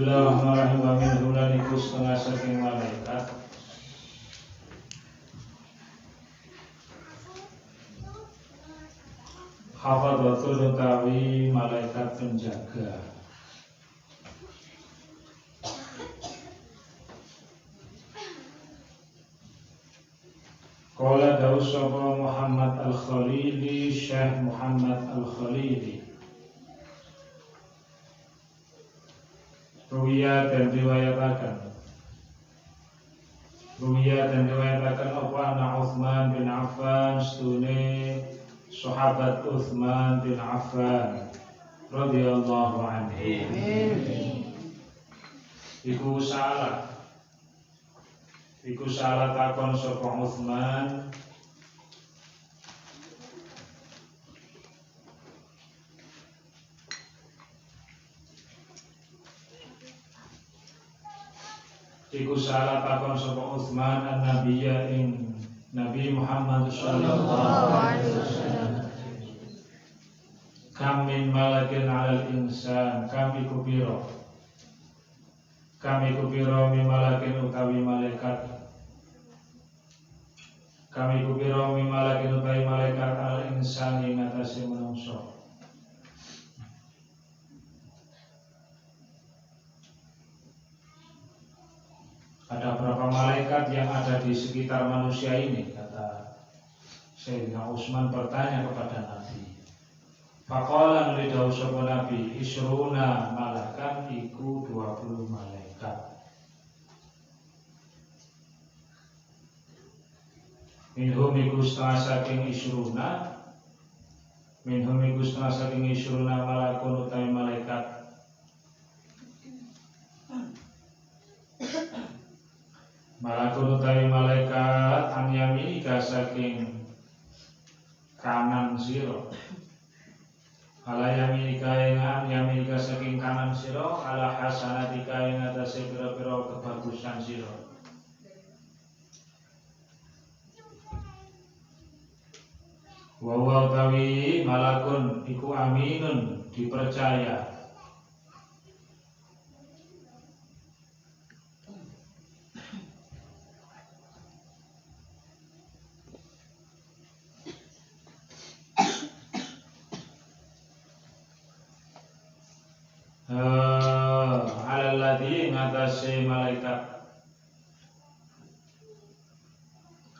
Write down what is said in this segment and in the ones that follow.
Bismillahirrahmanirrahim. Wa min hulaniku setengah saking malaikat hafadhatul utawi malaikat penjaga. Qala dawu sapa Muhammad Al-Khalili, Syekh Muhammad Al-Khalili. Ruwiyah dan riwayatakan apa ana Utsman bin Affan stune sahabat Utsman bin Affan radhiyallahu anhu. Iku salah takon sapa Utsman Utsman an-nabiyya ing Nabi Muhammad sallallahu alaihi wasallam. Kam min malakin 'alal insan, kami kupiro min malakin utawi malaikat. Kami kupiro min malakin utawi malaikat 'alal insan ing atase manungsa. Ada berapa malaikat yang ada di sekitar manusia ini? Kata Sayyidina Utsman bertanya kepada Nabi. Faqala lidawu sapa Nabi, isruna malakan iku 20 malaikat. Minhum iku setengah saking isruna malakun utawi malaikat. Malakun utawi malaikat an yaminika saking kanan sira. Ala yaminika ing an yaminika saking kanan sira, ala hasanatika ing atase pira-pira kebagusan sira. Wa wa utawi malakun iku aminun, dipercaya.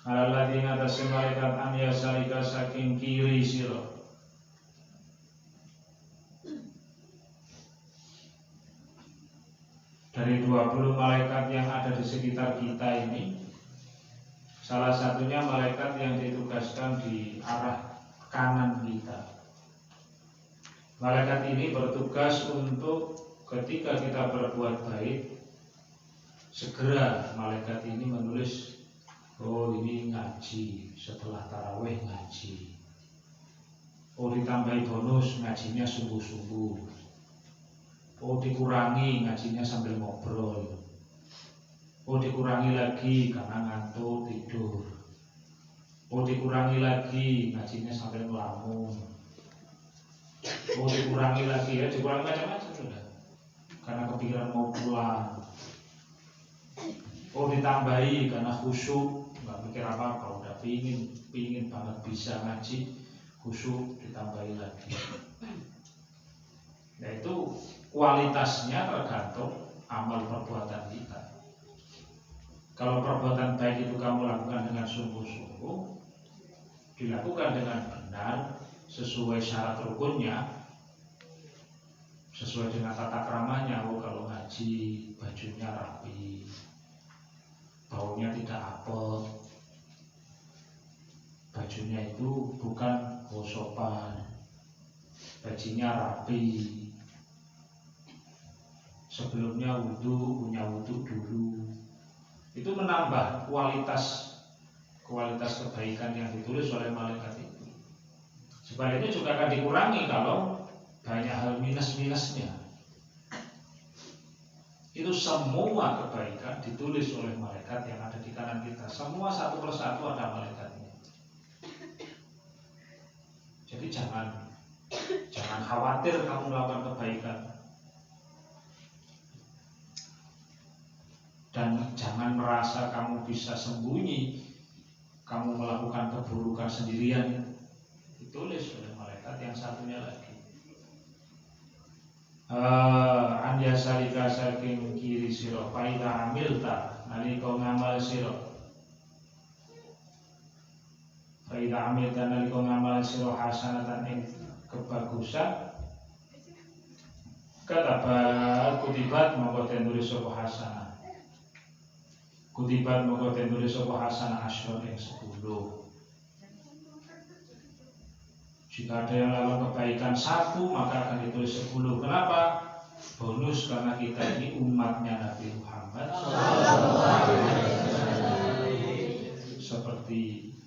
Alalladhi ngatasi malaikat an yasalika saking kiri sira. Dari 20 malaikat yang ada di sekitar kita ini, salah satunya malaikat yang ditugaskan di arah kanan kita. Malaikat ini bertugas untuk ketika kita berbuat baik, segera malaikat ini menulis, oh ini ngaji, setelah tarawih ngaji. Oh ditambahi bonus, ngajinya sungguh-sungguh. Oh dikurangi, ngajinya sambil ngobrol. Oh dikurangi lagi karena ngantuk tidur. Oh dikurangi lagi, ngajinya sambil ngelamun. Oh dikurangi lagi, ya dikurangi macam-macam sudah, karena kepikiran mau pulang. Oh ditambahi karena khusyuk, nggak mikir apa-apa, udah pingin banget bisa ngaji, khusyuk ditambahi lagi. Nah itu kualitasnya tergantung amal perbuatan kita. Kalau perbuatan baik itu kamu lakukan dengan sungguh-sungguh, dilakukan dengan benar, sesuai syarat rukunnya, sesuai dengan tata keramanya. Oh kalau ngaji bajunya rapi, baunya tidak apel, bajunya itu bukan gosopan, bajunya rapi, sebelumnya punya wudhu dulu. Itu menambah kualitas kebaikan yang ditulis oleh malaikat itu. Sebaliknya juga akan dikurangi kalau banyak hal minus-minusnya. Itu semua kebaikan ditulis oleh malaikat yang ada di kanan kita. Semua satu persatu ada malaikatnya. Jadi jangan khawatir kamu melakukan kebaikan. Dan jangan merasa kamu bisa sembunyi, kamu melakukan keburukan sendirian. Ditulis oleh malaikat yang satunya lagi. Anja salika saking kiri siro faida amilta nalika ngamal siro faida amilta nalika ngamal siro hasanatan ing kebagusan katabat kutibat mongko den tulis sapa hasanah. Kutibat mongko den tulis sapa hasanah asyron ing 10. Jika ada yang melakukan kebaikan 1 maka akan ditulis 10. Kenapa? Bonus karena kita ini umatnya Nabi Muhammad. Seperti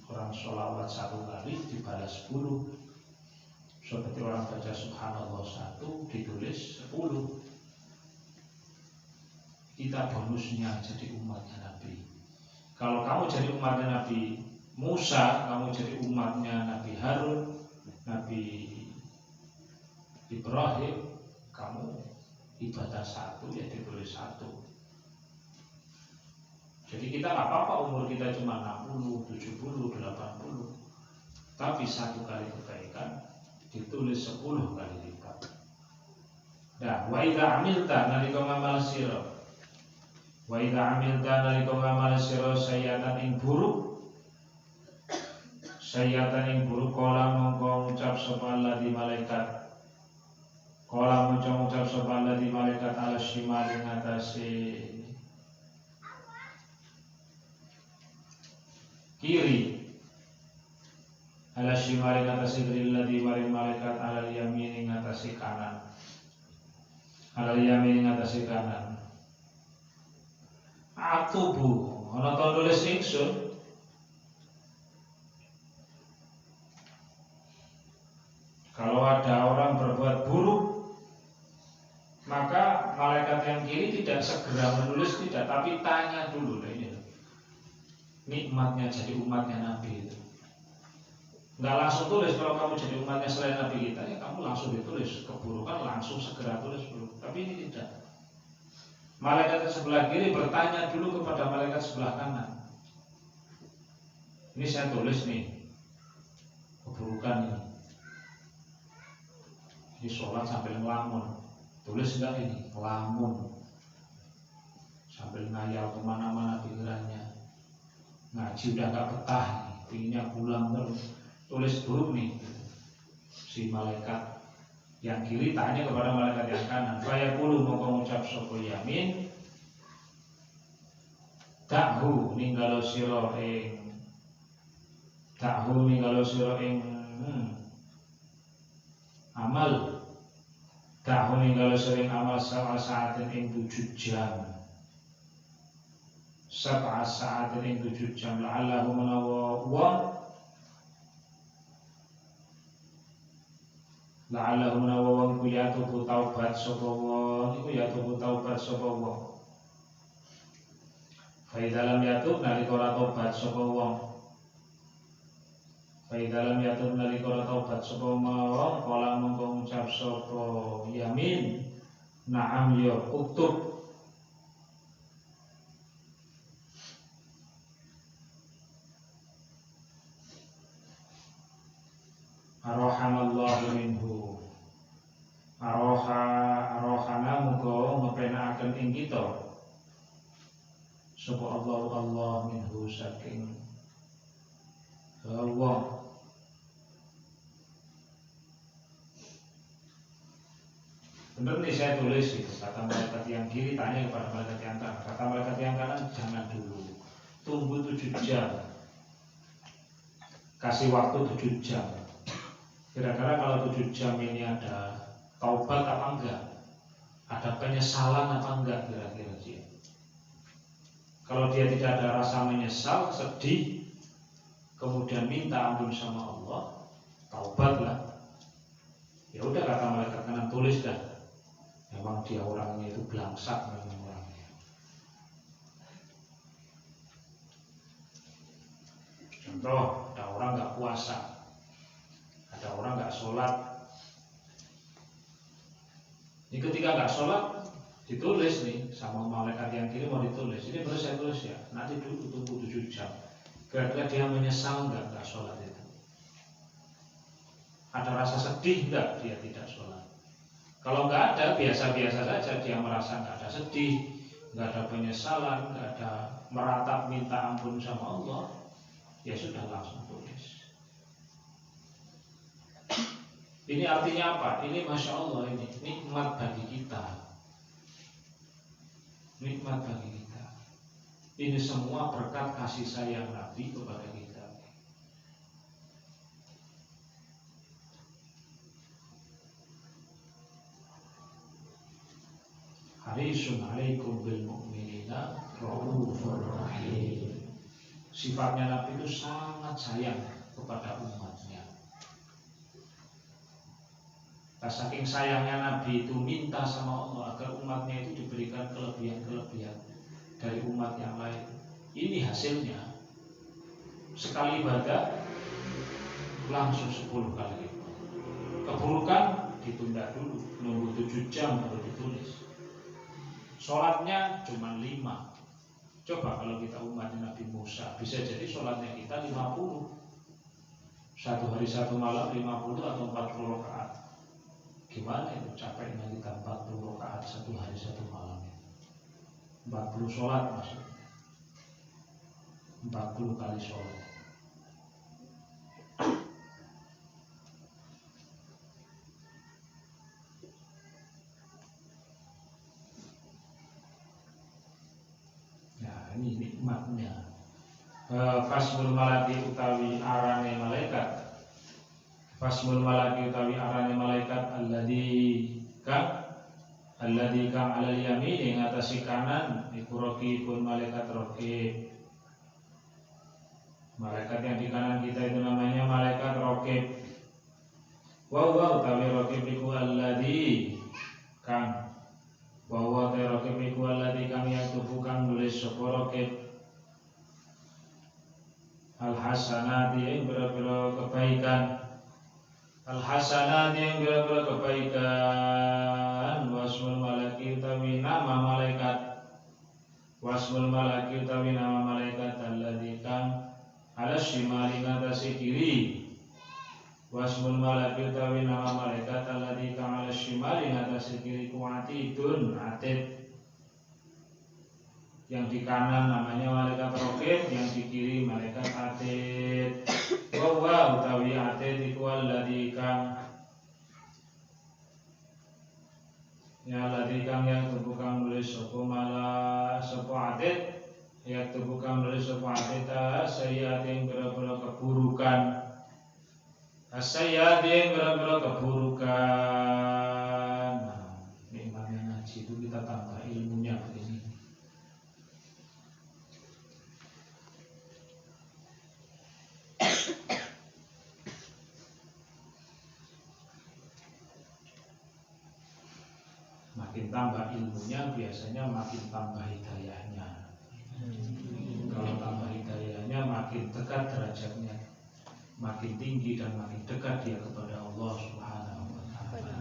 orang sholawat 1 kali dibalas 10. Seperti orang baca subhanallah 1 ditulis 10. Kita bonusnya jadi umatnya Nabi. Kalau kamu jadi umatnya Nabi Musa, kamu jadi umatnya Nabi Harun, Nabi Ibrahim, kamu ibadah 1 ya ditulis 1. Jadi kita nggak apa-apa umur kita cuma 60, 70, 80, tapi 1 kali kebaikan ditulis 10 kali lipat. Nah, wa idza amilta nalika ngamal sira. Wa idza amilta nalika ngamal sira sayatan ing buruk. Sayatan ing buruk kala mongko ngucap sapa alladzi malaikat. Kala mongko ngucap sapa alladzi malaikat ala shimal ing atase kiri. Ala shimal ing atase kiri alladzi malaikat ala yamin ing atase kanan. Ala yamin ing atase kanan. Atubu ana to nulis ingsun. Kalau ada orang berbuat buruk, maka malaikat yang kiri tidak segera menulis, tidak, tapi tanya dulu. Ini nikmatnya jadi umatnya Nabi itu. Nggak langsung tulis. Kalau kamu jadi umatnya selain Nabi kita, ya kamu langsung ditulis. Keburukan langsung segera tulis dulu. Tapi ini tidak. Malaikat sebelah kiri bertanya dulu kepada malaikat sebelah kanan. Ini saya tulis nih keburukan ini. Ini sholat sambil ngelamun. Tulis enggak ini? Ngelamun. Sambil ngayal kemana-mana pikirannya. Ngaji udah gak betah nih, pinginnya pulang terus. Tulis buruk nih. Si malaikat yang kiri tanya kepada malaikat yang kanan. Fayaqulu mongko ngucap sapa yamin. Ta'hu ninggalo sira ing amal. Ta'hu ninggalo sira ing amal sa'atin ing 7 jam. Sab'a sa'atin ing 7 jam la'allahu menawa la'allahu menawa wong iku yatubu taubat sapa wong iku yatubu taubat sapa wong. Fa dalam yatub nalika ora taubat sapa wong. Fa dalam yatub nalika ora taubat sapa wong kala mongko ngucap sapa yamin. Na'am ya uktub. Arohanallahu minhu. Arohana muga ngepenakaken ing kita sapa Allah minhu saking wong. Benar nih saya tulis itu. Kata malaikat yang kiri tanya kepada malaikat yang kanan. Kata malaikat yang kanan jangan dulu, tunggu 7 jam. Kasih waktu 7 jam. Kira-kira kalau 7 jam ini ada taubat apa enggak? Ada penyesalan apa enggak kira-kira dia? Kalau dia tidak ada rasa menyesal, sedih, kemudian minta ampun sama Allah, taubatlah. Ya udah kata malaikat kanan tulis dah. Memang dia orangnya itu belangsak memang orangnya. Contoh, ada orang enggak puasa. Ada orang nggak sholat. Ini ketika nggak sholat, ditulis nih sama malaikat yang kiri, mau ditulis. Ini baru saya tulis ya, nanti dulu tunggu 7 jam. Kira-kira dia menyesal nggak sholat itu? Ada rasa sedih nggak dia tidak sholat? Kalau nggak ada, biasa-biasa saja, dia merasa nggak ada sedih, nggak ada penyesalan, nggak ada meratap minta ampun sama Allah, ya sudah langsung tulis. Ini artinya apa? Ini Masya Allah, ini nikmat bagi kita. Nikmat bagi kita. Ini semua berkat kasih sayang Nabi kepada kita. Harisun alaikum bil mu'minina raufur rahim. Sifatnya Nabi itu sangat sayang kepada umatnya. Saking sayangnya Nabi itu minta sama Allah agar umatnya itu diberikan kelebihan-kelebihan dari umat yang lain. Ini hasilnya, sekali ibadah langsung 10 kali lipat. Keburukan ditunda dulu, nunggu 7 jam baru ditulis. Sholatnya cuma 5. Coba kalau kita umat Nabi Musa, bisa jadi sholatnya kita 50. Satu hari satu malam 50 atau 40 rakaat. Gimana itu capeknya kita 40 rakaat satu hari satu malam? 40 sholat maksudnya, 40 kali sholat. Nah ini nikmatnya. Fasmul malaki utawi arane malaikat. Fasmul malaki utawi arane malaikat alladzi kang alal yamin ing atase kanan iku raqibun malaikat raqib. Malaikat yang di kanan kita itu namanya malaikat raqib. Wa utawi raqib iku alladzi kang wa raqib iku alladzi kang yatufu kang nulis sapa raqib al hasanati ing biro-biro kebaikan. Al-hasanat yang berbeda kebaikan. Wasmul malaki utawi nama malaikat. Wasmul malaki utawi nama malaikat alladzi kang ala shimali ngatasi kiri. Wasmul malaki utawi nama malaikat alladzi kang ala shimali ngatasi kiri kuatidun atid. Yang di kanan namanya malaikat raqib, yang di kiri malaikat atid. Wa utawi atid iku alladzi kang ya alladzi kang yang tubuh kang nulis sapa mala sapa atid, yang tubuh kang nulis sapa atid sayyatin boro-boro keburukan. Sayyatin boro-boro keburukan. Nah, nikmatnya ngaji itu kita tambah ilmunya begini. Makin tambah ilmunya biasanya makin tambah hidayahnya. Kalau tambah hidayahnya makin dekat derajatnya, makin tinggi dan makin dekat dia kepada Allah Subhanahu wa Ta'ala.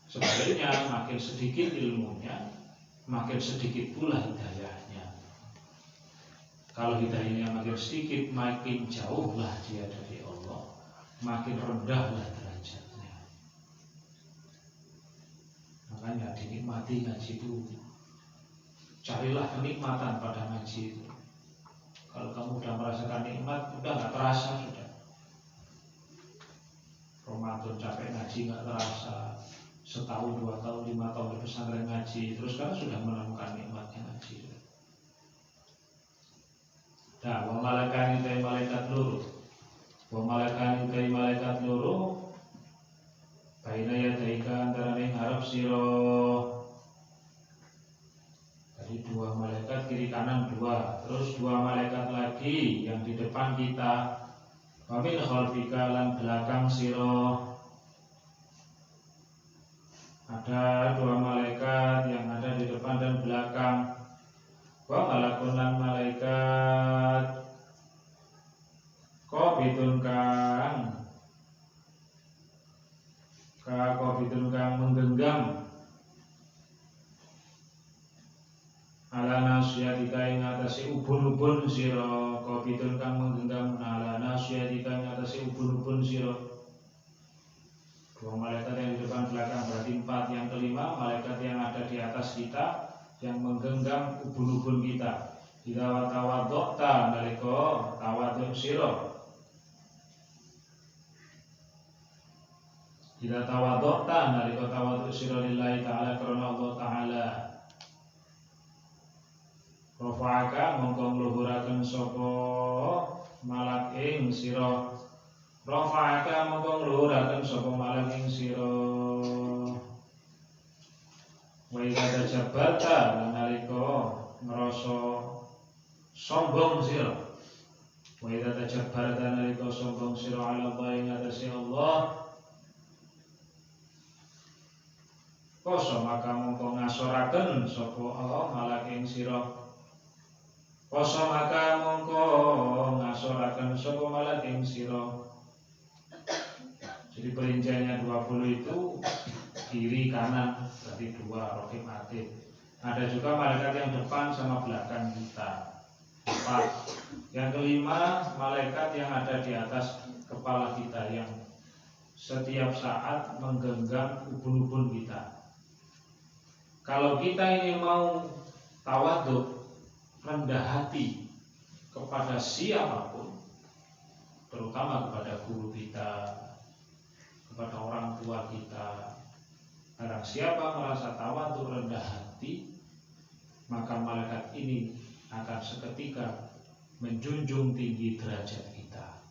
Sebaliknya makin sedikit ilmunya, makin sedikit pula hidayahnya. Kalau hidayahnya makin sedikit, makin jauhlah dia dari Allah, makin rendahlah derajatnya. Makanya dinikmati ngaji itu. Carilah kenikmatan pada ngaji itu. Kalau kamu sudah merasakan nikmat, udah gak terasa sudah. Ramadan capek ngaji gak terasa. Setahun, 2 tahun, 5 tahun di pesantren ngaji, terus kan sudah menemukan nikmatnya ngaji. Nah, wa malaikan itu malaikat loro. Wa malaikan itu malaikat loro. Baina yadaika antara ning harap sira. Tadi 2 malaikat kiri kanan 2, terus 2 malaikat lagi yang di depan kita. Wa min khalfika lan belakang sira. Ada 2 malaikat yang ada di depan dan belakang. Wa malakun lan malaikat qabidun kang menggenggam ala nasyatika ing atase ubun-ubun sira qabidun kang menggenggam ala nasyatika ing atase ubun-ubun sira. Dua malaikat yang di depan belakang berarti 4. Yang kelima malaikat yang ada di atas kita yang menggenggam ubun-ubun kita. Idza tawaddo'ta nalika tawadhu sira. Idza tawaddo'ta nalika tawadhu sira lillahi ta'ala karena Allah ta'ala. Rafa'aka mongko ngluhuraken sapa malak ing sira. Rafa'aka mongko ngluhuraken sapa malak ing sira. Wa idza tajabbalta nalika ngrasa sombong sira. Wa idza tajabbalta nalika sombong sira ala Allah ing atase Allah. Koso maka mongko ngasoraken sapa Allah malak ing sira. Koso maka mongko ngasoraken sapa malak ing sira. Jadi perinciannya 20 itu kiri kanan berarti 2 rokim atid. Ada juga malaikat yang depan sama belakang kita 4. Yang kelima malaikat yang ada di atas kepala kita yang setiap saat menggenggam ubun-ubun kita. Kalau kita ini mau tawadhu, rendah hati kepada siapapun, terutama kepada guru kita, kepada orang tua kita, barang siapa merasa tawadhu rendah hati, maka malaikat ini akan seketika menjunjung tinggi derajat kita.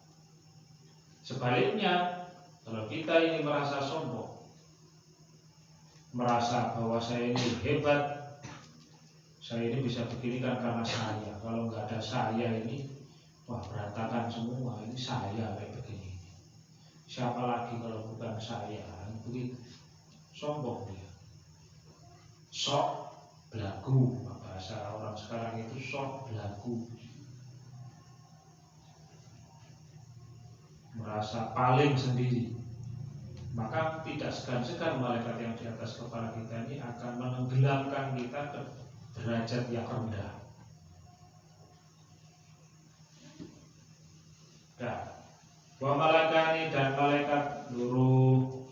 Sebaliknya, kalau kita ini merasa sombong, merasa bahwa saya ini hebat, saya ini bisa begini kan karena saya. Kalau nggak ada saya ini, wah berantakan semua. Ini saya kayak begini. Siapa lagi kalau bukan saya? Begitu. Sombong dia. Sok belagu. Bahasa orang sekarang itu sok belagu. Merasa paling sendiri. Maka tidak segan-segan malaikat yang di atas kepala kita ini akan menenggelamkan kita ke derajat yang rendah. Wa malakani dan malaikat loro.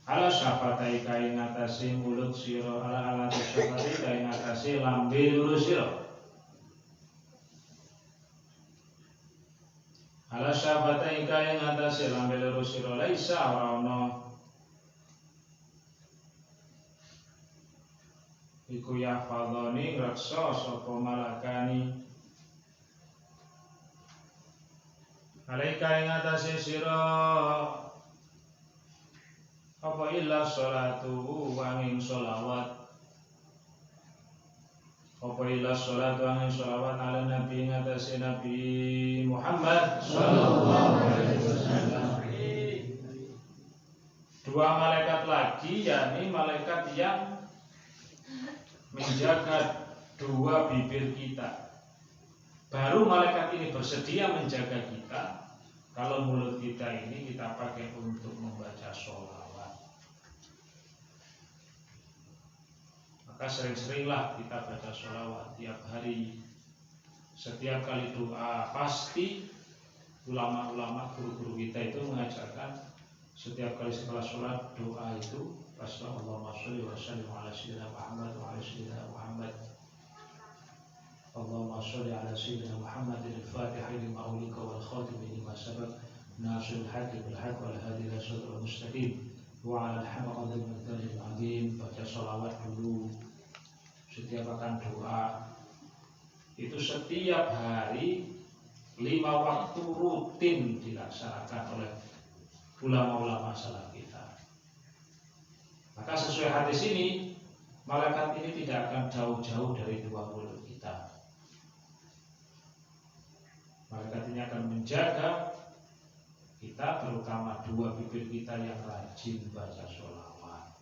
Ala syafatai kain atase mulut sira, ala syafatai kain atase lambe loro sira. Ala syafatai kain atase lambe loro sira laisa ora ana iku yahfadhani raksa sapa malakani. Alaika ing atase sira apa illa sholatu wanging sholawat. Apa illa sholatu wanging sholawat ala nabi ing atase Nabi Muhammad sallallahu alaihi wasallam. Dua malaikat lagi, yakni malaikat yang menjaga dua bibir kita. Baru malaikat ini bersedia menjaga kita kalau mulut kita ini kita pakai untuk membaca sholawat. Maka sering-seringlah kita baca sholawat tiap hari. Setiap kali doa pasti ulama-ulama guru-guru kita itu mengajarkan setiap kali setelah sholat doa itu pasti Allahumma sholli wa sallim ala sayyidina Muhammad wa ala sayyidina Muhammad. Allahumma sholli ala sayyidina Muhammadin al-Fatihah lima ulika wal khatim lima sabaq nasrul haqq bil haqq wal hadi ila siratal mustaqim wa ala al-hamd al-muqtadir azim. Baca sholawat dulu setiap akan doa. Itu setiap hari 5 waktu rutin dilaksanakan oleh ulama-ulama salaf kita. Maka sesuai hadis ini, malaikat ini tidak akan jauh-jauh dari dua mulut kita. Malaikat ini akan menjaga kita, terutama dua bibir kita yang rajin baca sholawat.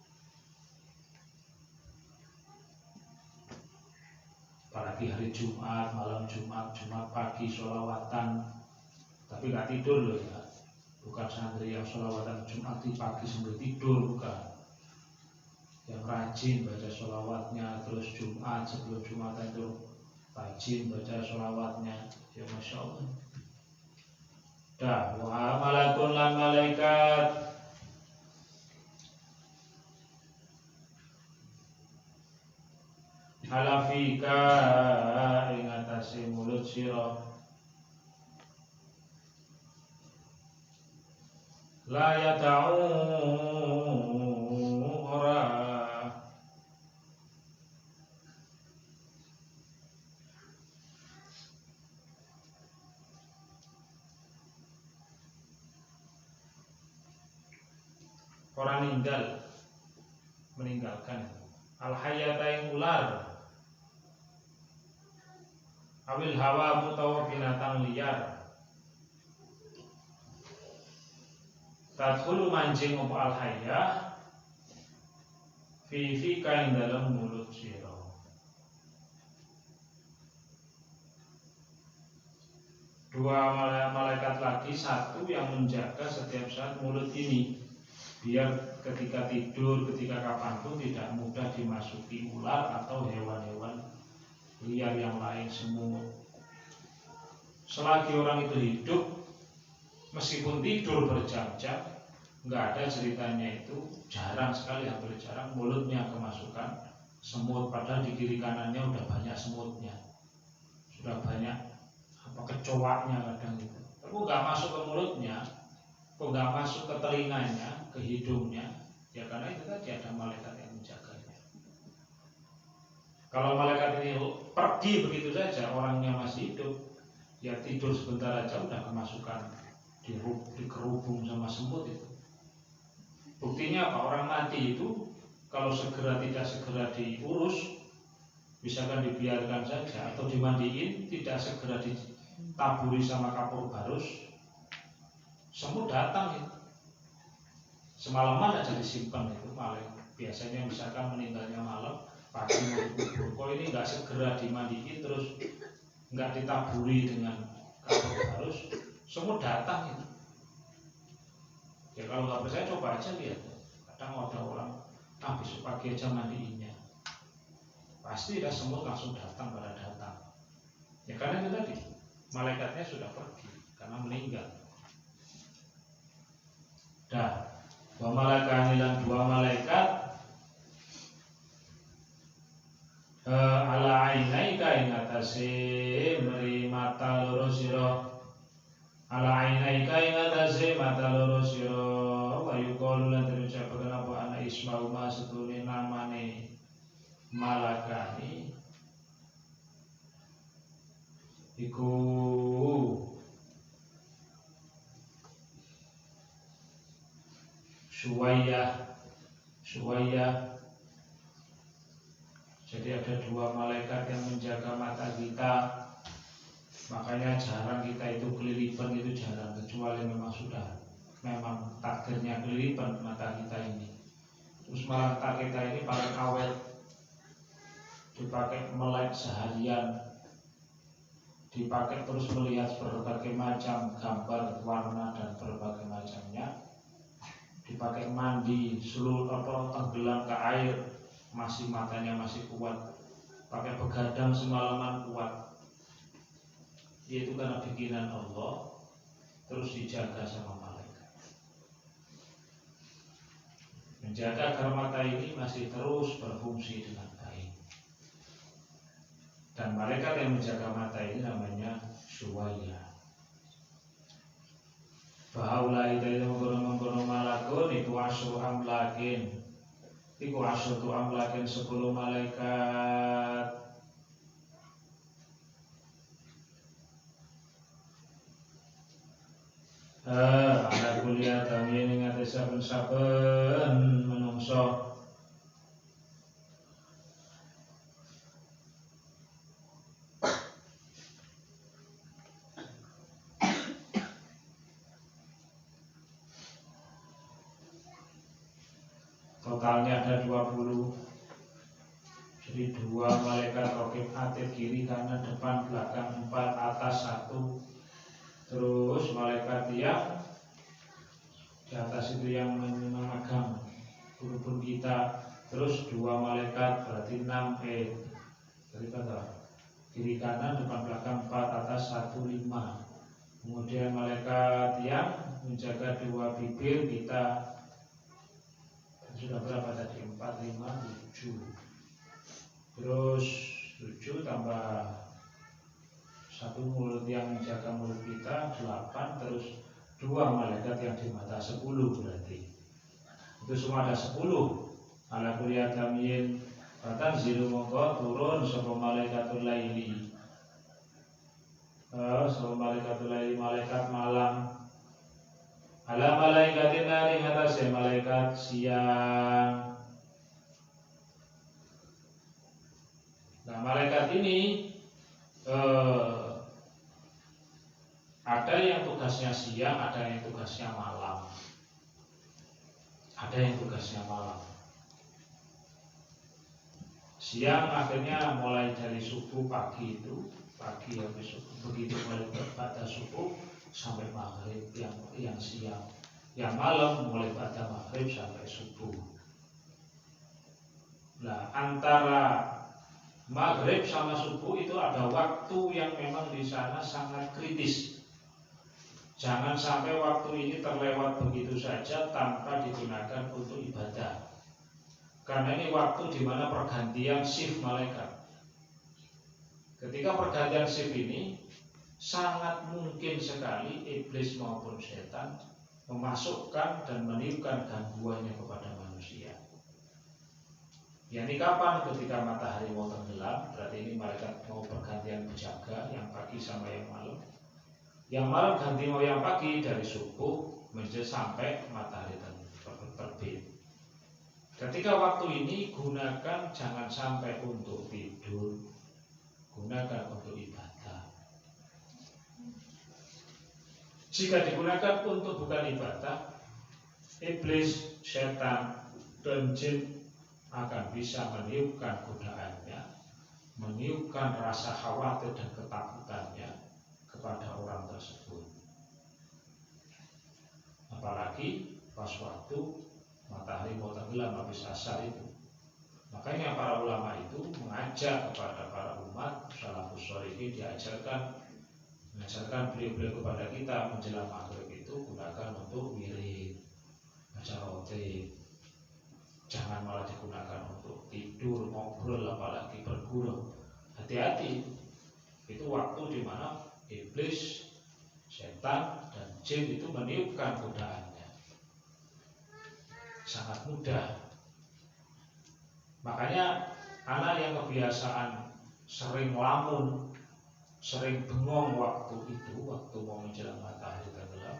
Apalagi hari Jumat, malam Jumat, Jumat pagi sholawatan, tapi gak tidur loh ya. bukan santri yang sholawatan Jumat di pagi sampai tidur, bukan. Yang rajin baca sholawatnya, terus Jumat sebelum Jumatan itu rajin baca sholawatnya, ya Masya Allah. Dah, wa malakun lan malaikat halafika ing atase mulut sira la yata'u ora meninggalkan al-hayata yang ular awil hawa mutawa binatang liar tadkhulu mancing apa al-hayya fi kain dalam mulut sira. Dua malaikat lagi, satu yang menjaga setiap saat mulut ini biar ketika tidur, ketika kapanpun tidak mudah dimasuki ular atau hewan-hewan liar yang lain, semut. Selagi orang itu hidup, meskipun tidur berjam-jam, nggak ada ceritanya itu, jarang sekali, hampir jarang mulutnya kemasukan semut, padahal di kiri kanannya udah banyak semutnya, sudah banyak kecoaknya kadang itu, tapi nggak masuk ke mulutnya, kok nggak masuk ke telinganya, ke hidungnya, ya karena itu tadi ada malaikat yang menjaganya. Kalau malaikat ini pergi begitu saja, orangnya masih hidup, ya tidur sebentar aja udah kemasukan, dikerubung sama semut itu. Buktinya apa? Orang mati itu kalau tidak segera diurus, misalkan dibiarkan saja atau dimandiin, tidak segera ditaburi sama kapur barus, semut datang itu. Semalaman aja disimpan itu paling. Biasanya misalkan meninggalnya malam, pagi mau dikubur, kok ini nggak segera dimandiin, terus nggak ditaburi dengan kapur barus, semut datang itu. Ya kalau nggak percaya coba aja lihat. Kadang ada orang besok pagi aja mandiinnya, pasti ada semut langsung datang, pada datang. Ya karena itu tadi malaikatnya sudah pergi karena meninggal. Dah, wa malaikan lan dua malaikat ala ainaika ing atase meri mata loro sira, ala ainaika ing atase mata loro sira, wa yuqalu lan terucapaken apa ana isma'u ma setune namane malakani iku Suwaiyah. Jadi ada dua malaikat yang menjaga mata kita, makanya jarang kita itu kelilipan, itu jarang, kecuali memang takdirnya kelilipan mata kita ini. Terus mata kita ini paling awet, dipakai melek seharian, dipakai terus melihat berbagai macam gambar, warna dan berbagai macamnya, dipakai mandi, seluruh tenggelam ke air, masih matanya masih kuat, pakai begadang semalaman kuat. Yaitu karena bikinan Allah, terus dijaga sama malaikat, menjaga agar mata ini masih terus berfungsi dengan baik. Dan malaikat yang menjaga mata ini namanya Suwaiyah. Bahaula itu mengkono malakun iku asyru amlakin, iku asyru amlakin 10 malaikat. Ada kuliah kami ing atase saben-saben menungso totalnya ada 20. Jadi 2 malaikat rokib atid kiri kanan depan belakang 4 atas 1. Terus malaikat yang di atas itu yang memegang urun kita, terus 2 malaikat berarti 6 dari kata kiri kanan depan belakang 4 atas 1 5. Kemudian malaikat yang menjaga 2 bibir kita sudah berapa tadi? 4 5 7. Terus 7 tambah 1 mulut yang menjaga mulut kita 8, terus 2 malaikat yang di mata 10 berarti. Itu semua ada 10. Ala kulli adamin Fatan zilu mongko turun sapa malaikatul laili. Sapa malaikatul laili malaikat malam. Ala malaikatin nari atase malaikat siang. Nah, malaikat ini ada yang tugasnya siang, ada yang tugasnya malam. Ada yang tugasnya malam. Siang akhirnya mulai dari subuh pagi habis subuh, begitu mulai pada subuh sampai maghrib yang siang. Yang malam mulai pada maghrib sampai subuh. Nah, antara maghrib sama subuh itu ada waktu yang memang di sana sangat kritis. Jangan sampai waktu ini terlewat begitu saja tanpa digunakan untuk ibadah. Karena ini waktu di mana pergantian shift malaikat. Ketika pergantian shift ini, sangat mungkin sekali iblis maupun setan memasukkan dan meniupkan gangguannya kepada manusia. Yani kapan? Ketika matahari mau tenggelam, berarti ini malaikat mau pergantian berjaga, yang pagi sama yang malam. Yang malam ganti mau yang pagi dari subuh menjadi sampai matahari terbit. Ketika waktu ini gunakan jangan sampai untuk tidur, gunakan untuk ibadah. Jika digunakan untuk bukan ibadah, iblis, setan, dan jin akan bisa meniupkan godaannya, meniupkan rasa khawatir dan ketakutannya kepada orang tersebut. Apalagi pas waktu matahari mau tenggelam habis asar itu. Makanya para ulama itu mengajak kepada para umat salafus sholihin, mengajarkan beliau-beliau kepada kita menjelang maghrib itu gunakan untuk wirid, baca roti. Jangan malah digunakan untuk tidur, ngobrol, apalagi bergurau. Hati-hati. Itu waktu di mana iblis, setan, dan jin itu meniupkan godaannya. Sangat mudah. Makanya anak yang kebiasaan sering lamun, sering bengong waktu itu, waktu mau menjelang matahari tenggelam,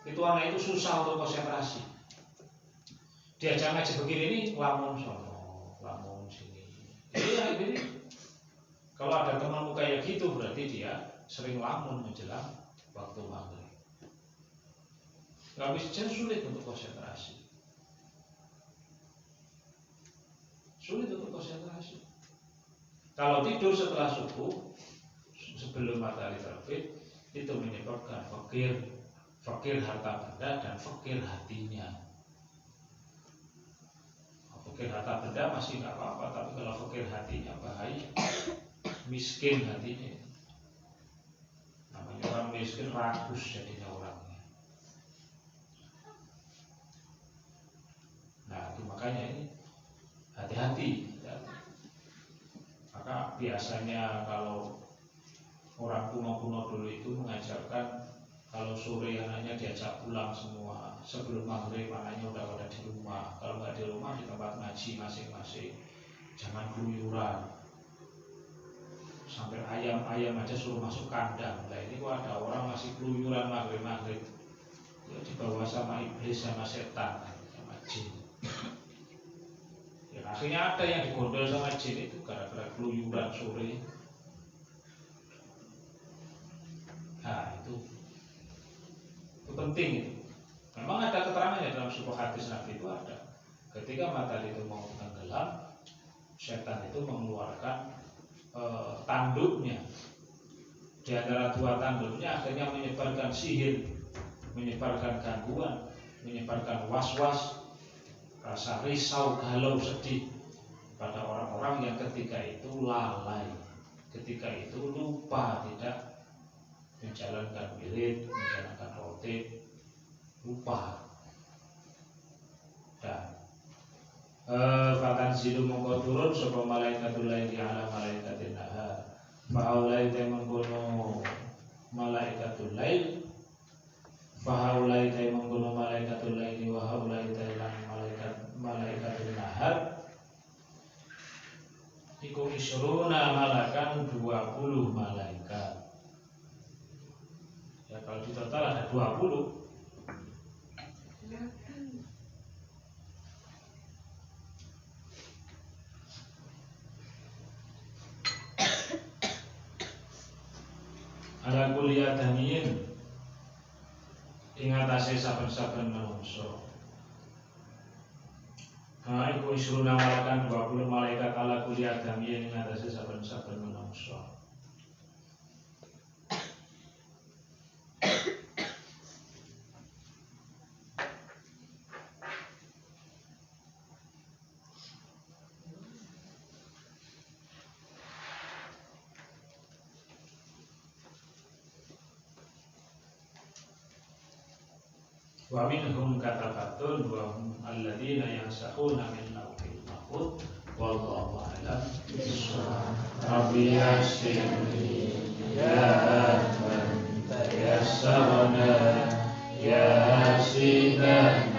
itu anak itu susah untuk konsentrasi. Diajak ngaji begini ini lamun sono, lamun sini. Jadi kalau ada temanmu kayak gitu berarti dia sering lamun menjelang waktu maghrib. Gak bisa, sulit untuk konsentrasi. Sulit untuk konsentrasi. Kalau tidur setelah subuh, sebelum matahari terbit, itu menyebabkan fakir harta benda dan fakir hatinya. Fakir harta benda masih nggak apa-apa, tapi kalau fakir hatinya bahaya. Miskin hatinya. Namanya orang miskin rakus jadinya orangnya. Nah, itu makanya ini hati-hati. Maka biasanya kalau orang kuno-kuno dulu itu mengajarkan kalau sore anaknya diajak pulang semua, sebelum maghrib anaknya udah pada di rumah. Kalau nggak di rumah di tempat ngaji masing-masing. Jangan keluyuran. Sampai ayam-ayam aja suruh masuk kandang. Nah ini kok ada orang masih keluyuran maghrib-maghrib, ya dibawa sama iblis, sama setan, sama jin. Ya akhirnya ada yang digondol sama jin itu gara-gara keluyuran sore. Nah itu penting itu. Memang ada keterangannya dalam sebuah hadis Nabi itu ada. Ketika matahari itu mau tenggelam, setan itu mengeluarkan tanduknya. Di antara dua tanduknya akhirnya menyebarkan sihir, menyebarkan gangguan. menyebarkan was-was, rasa risau, galau, sedih pada orang-orang yang ketika itu lalai, ketika itu lupa tidak menjalankan wirid, menjalankan rotib, lupa. Dan fatanzilu mongko turun sapa malaikatul laili ala malaikatin nahar. Faulai mengkono malaikatul lail, faulai mengkono malaikatul laili wa haulai lan malaikatul nahar. Iku isruna malakan 20 malaikat. Ya kalau di total ada 20. Ala kuliah damiin ing atase saben-saben manungsa. Iku isruna malakan 20 malaikat ala kuliah damiin ing atase saben-saben manungsa. Wa minhum katabatun wa hum alladzina yansahuna min lawhil mahfuz wallahu a'lam bishawab. Rabbi yassirli ya man tayassarna ya sidah